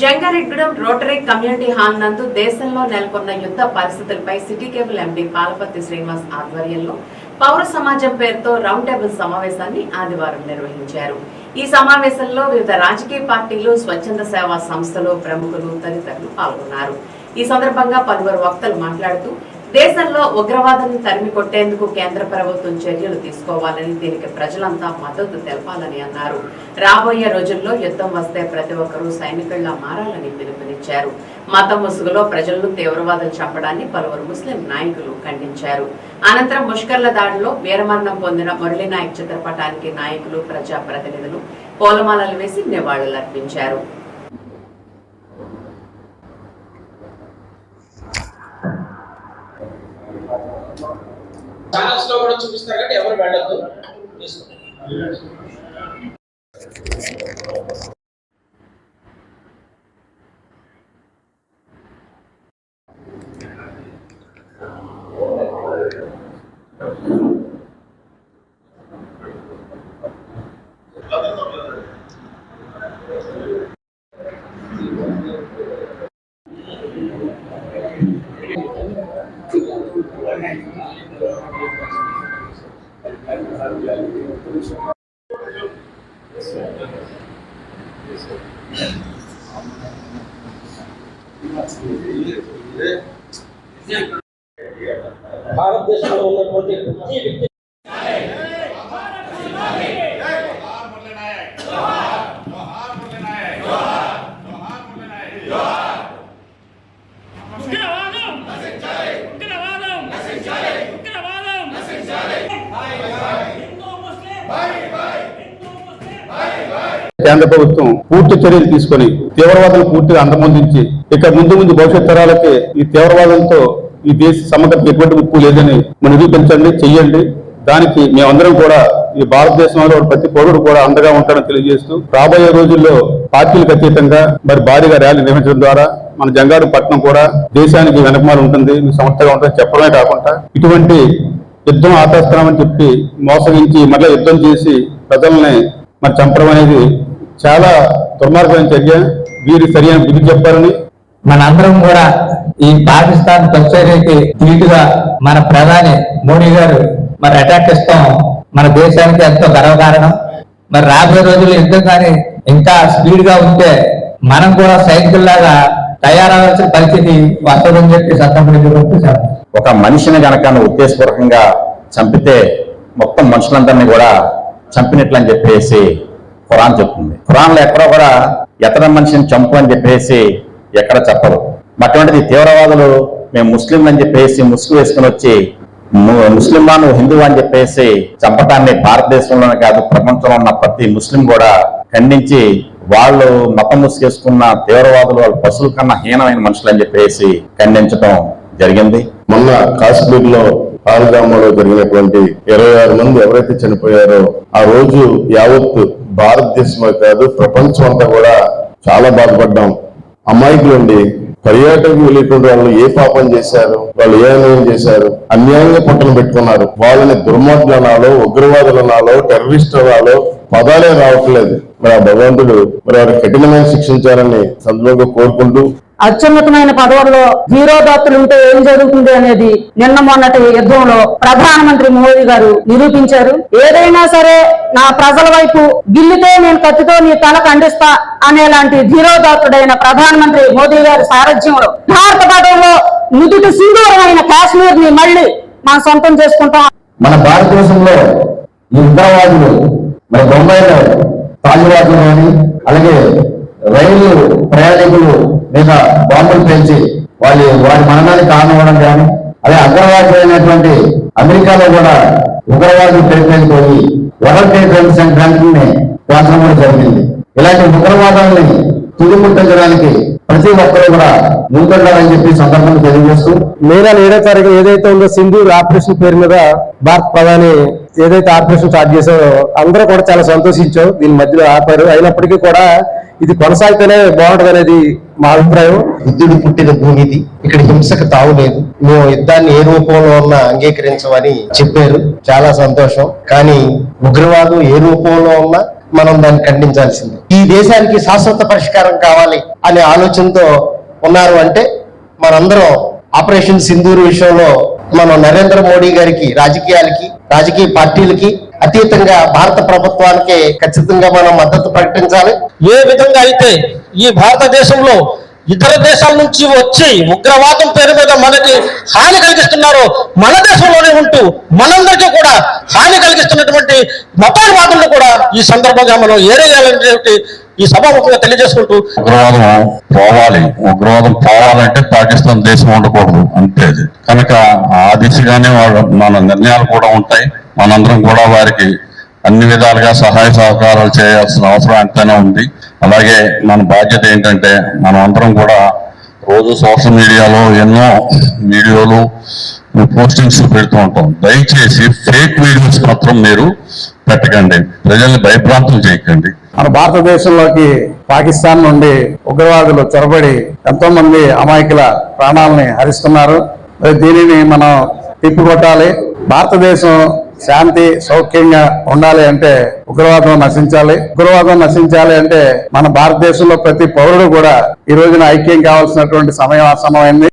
Jangareddygudem rotary community hall నందు దేశంలో నెలకొన్న యుద్ధ పరిస్థితులపై city cable MD Palaparthi Srinivas ఆధ్వర్యంలో పౌర సమాజం పేరుతో రౌండ్ టేబుల్ సమావేశాన్ని ఆదివారం నిర్వహించారు. ఈ సమావేశంలో వివిధ రాజకీయ పార్టీలు, స్వచ్ఛంద సేవా సంస్థలు, ప్రముఖులు తదితరులు పాల్గొన్నారు. ఈ సందర్భంగా పలువురు వక్తలు మాట్లాడుతూ దేశంలో ఉగ్రవాదాన్ని తరిమి కొట్టేందుకు కేంద్ర ప్రభుత్వం చర్యలు తీసుకోవాలని, దీనికి ప్రజలంతా మద్దతు తెలపాలని అన్నారు. రాబోయే రోజుల్లో యుద్ధం వస్తే ప్రతి ఒక్కరూ సైనికుల్లా మారాలని పిలుపునిచ్చారు. మత ముసుగులో ప్రజలను తీవ్రవాదులు చంపడాన్ని పలువురు ముస్లిం నాయకులు ఖండించారు. అనంతరం ముష్కర్ల దాడిలో వీరమరణం పొందిన మురళీనాయక్ చిత్రపటానికి నాయకులు, ప్రజాప్రతినిధులు పూలమాలలు వేసి నివాళులర్పించారు. ఛానల్స్ లో కూడా చూపిస్తారు కాబట్టి ఎవరు వెళ్ళొద్దు. భారతదేశంలో ఉన్నటువంటి ప్రతి వ్యక్తి కేంద్ర ప్రభుత్వం పూర్తి చర్యలు తీసుకొని తీవ్రవాదాలు పూర్తిగా అంతమొందించి ఇక ముందు భవిష్యత్ తరాలకి ఈ తీవ్రవాదంతో ఈ దేశ సమగ్రతకు ఎటువంటి ముప్పు లేదని నిరూపించండి, చెయ్యండి. దానికి మేమందరం కూడా ఈ భారతదేశంలో ప్రతి పౌరుడు కూడా అండగా ఉంటారని తెలియజేస్తూ రాబోయే రోజుల్లో పార్టీలకు అతీతంగా మరి భారీగా ర్యాలీ నిర్వహించడం ద్వారా మన జంగారెడ్డి పట్టణం కూడా దేశానికి వెనకమాల ఉంటుంది, మీ సంస్థగా ఉంటుంది చెప్పడమే కాకుండా ఇటువంటి యుద్ధం ఆపేస్తున్నామని చెప్పి మోసగించి మళ్ళీ యుద్ధం చేసి ప్రజల్ని మరి చంపడం అనేది చాలా దుర్మార్గమైన చర్య. వీరి సరైన బుద్ధి చెప్పాలని మనందరం కూడా ఈ పాకిస్తాన్ తొచ్చర్యకి ధీటుగా మన ప్రధాని మోడీ గారు మరి అటాక్ ఇస్తాం మన దేశానికి ఎంతో గర్వకారణం. మరి రాబోయే రోజుల్లో యుద్ధం కానీ ఇంకా స్పీడ్ గా ఉంటే మనం కూడా సైనికుల్లాగా తయారవలసిన పరిస్థితి వస్తుందని చెప్పి సందర్భంగా ఒక మనిషిని గనక ఉద్దేశపూర్వకంగా చంపితే మొత్తం మనుషులందరినీ కూడా చంపినట్లు అని చెప్పేసి ఖురాన్ చెప్తుంది. ఖురాన్లో ఎక్కడో కూడా ఎతర మనిషిని చంపు అని చెప్పేసి ఎక్కడ చెప్పరు. అటువంటిది తీవ్రవాదులు మేము ముస్లిం అని చెప్పేసి ముసుగు వేసుకుని వచ్చి ముస్లింవా నువ్వు హిందువా అని చెప్పేసి చంపటాన్ని భారతదేశంలోనే కాదు ప్రపంచంలో ఉన్న ప్రతి ముస్లిం కూడా ఖండించి వాళ్ళు మతం ముసుగేసుకున్న తీవ్రవాదులు వాళ్ళు పశువుల కన్నా హీనమైన మనుషులు అని చెప్పేసి ఖండించడం జరిగింది. మొన్న కాశ్మీర్ లో పాల్గామలో జరిగినటువంటి 26 మంది ఎవరైతే చనిపోయారో ఆ రోజు యావత్ భారతదేశమే కాదు ప్రపంచం అంతా కూడా చాలా బాధపడ్డాం. అమాయకులండి, పర్యాటకులు వెళ్ళేటువంటి వాళ్ళు ఏ పాపం చేశారు, వాళ్ళు ఏ అన్యాయం చేశారు, అన్యాయంగా పొట్టను పెట్టుకున్నారు. వాళ్ళని దుర్మార్గులనాలో, ఉగ్రవాదులనాలో, టెర్రరిస్టులలో పదాలే రావట్లేదు. మరి ఆ భగవంతుడు మరి వారికి కఠినమైన శిక్షించాలని సందర్భంగా కోరుకుంటూ అత్యున్నతమైన పదవుల్లో ధీరోదాత్తులు ఉంటే ఏం జరుగుతుంది అనేది నిన్న మొన్నటి యుద్ధంలో ప్రధానమంత్రి మోదీ గారు నిరూపించారు. ఏదైనా సరే నా ప్రజల వైపు గిల్లితే నేను కత్తితో నీ తల ఖండిస్తా అనేలాంటి ధీరోదాత్తుడైన ప్రధానమంత్రి మోదీ గారి సారథ్యంలో భారత పటంలో నుదుటి సింధూరమైన కాశ్మీర్ ని మళ్ళీ మనం సొంతం చేసుకుంటాం. మన భారతదేశంలో ఈ ఉగ్రవాదులు మన బొంబాయిలో తాజువాదులు కానీ అలాగే రైలు ప్రయాణికులు మీద బాంబులు పెంచి వారి మరణానికి కారణం కానీ అలాగే అగ్రవాదులైనటువంటి అమెరికాలో కూడా ఉగ్రవాదులు పేర్కొనిపోయి వరల్డ్ ట్రేడ్ సెంటర్ని పేర్చడం కూడా జరిగింది. ఇలాంటి ఉగ్రవాదాలని తుదిముట్టించడానికి ప్రతి ఒక్కరు కూడా ముందుండాలని చెప్పి సందర్భంగా తెలియజేస్తూ మే 7వ తారీఖు ఏదైతే ఉందో సింధూర్ ఆపరేషన్ పేరు మీద భారత ప్రధాని ఏదైతే ఆపరేషన్ స్టార్ట్ చేశారో అందరూ కూడా చాలా సంతోషించాం. దీని మధ్యలో ఆపారు. అయినప్పటికీ కూడా ఇది కొనసాగితేనే బాగుంటది అనేది మా అభిప్రాయం. యుద్ధుడు పుట్టిన భూమి ఇది, ఇక్కడ హింసకు తావు లేదు, మేము యుద్ధాన్ని ఏ రూపంలో ఉన్నా అంగీకరించమని చెప్పారు. చాలా సంతోషం. కానీ ఉగ్రవాదం ఏ రూపంలో ఉన్నా మనం దాన్ని ఖండించాల్సింది. ఈ దేశానికి శాశ్వత పరిష్కారం కావాలి అనే ఆలోచనతో ఉన్నారు అంటే మనందరం ఆపరేషన్ సింధూర్ విషయంలో మనం నరేంద్ర మోడీ గారికి రాజకీయ పార్టీలకి అతీతంగా భారత ప్రభుత్వానికి ఖచ్చితంగా మనం మద్దతు ప్రకటించాలి. ఏ విధంగా అయితే ఈ భారతదేశంలో ఇతర దేశాల నుంచి వచ్చి ఉగ్రవాదం పేరు మీద మనకి హాని కలిగిస్తున్నారో, మన దేశంలోనే ఉంటూ మనందరికీ కూడా హాని కలిగిస్తున్నటువంటి మతవాదులను కూడా ఈ సందర్భంగా మనం ఏరేయాలనేటువంటి ఈ సభాముఖంగా తెలియజేసుకుంటూ, ఉగ్రవాదం పోవాలంటే పాకిస్తాన్ దేశం ఉండకూడదు అంతే. కనుక ఆ దిశగానే మన నిర్ణయాలు కూడా ఉంటాయి. మనందరం కూడా వారికి అన్ని విధాలుగా సహాయ సహకారాలు చేయాల్సిన అవసరం ఎంతైనా ఉంది. అలాగే మన బాధ్యత ఏంటంటే మనం అందరం కూడా రోజు సోషల్ మీడియాలో ఎన్నో వీడియోలు పోస్టింగ్స్ పెడుతూ ఉంటాం. దయచేసి ఫేక్ వీడియోస్ మాత్రం మీరు పెట్టకండి, ప్రజల్ని భయభ్రాంతులు చేయకండి. మన భారతదేశంలోకి పాకిస్తాన్ నుండి ఉగ్రవాదులు చొరబడి ఎంతో మంది అమాయకుల ప్రాణాలని హరిస్తున్నారు. దీనిని మనం తిప్పికొట్టాలి. భారతదేశం శాంతి సౌఖ్యంగా ఉండాలి అంటే ఉగ్రవాదం నశించాలి. ఉగ్రవాదం నశించాలి అంటే మన భారతదేశంలో ప్రతి పౌరుడు కూడా ఈ రోజున ఐక్యం కావాల్సినటువంటి సమయం ఆసన్నమైంది.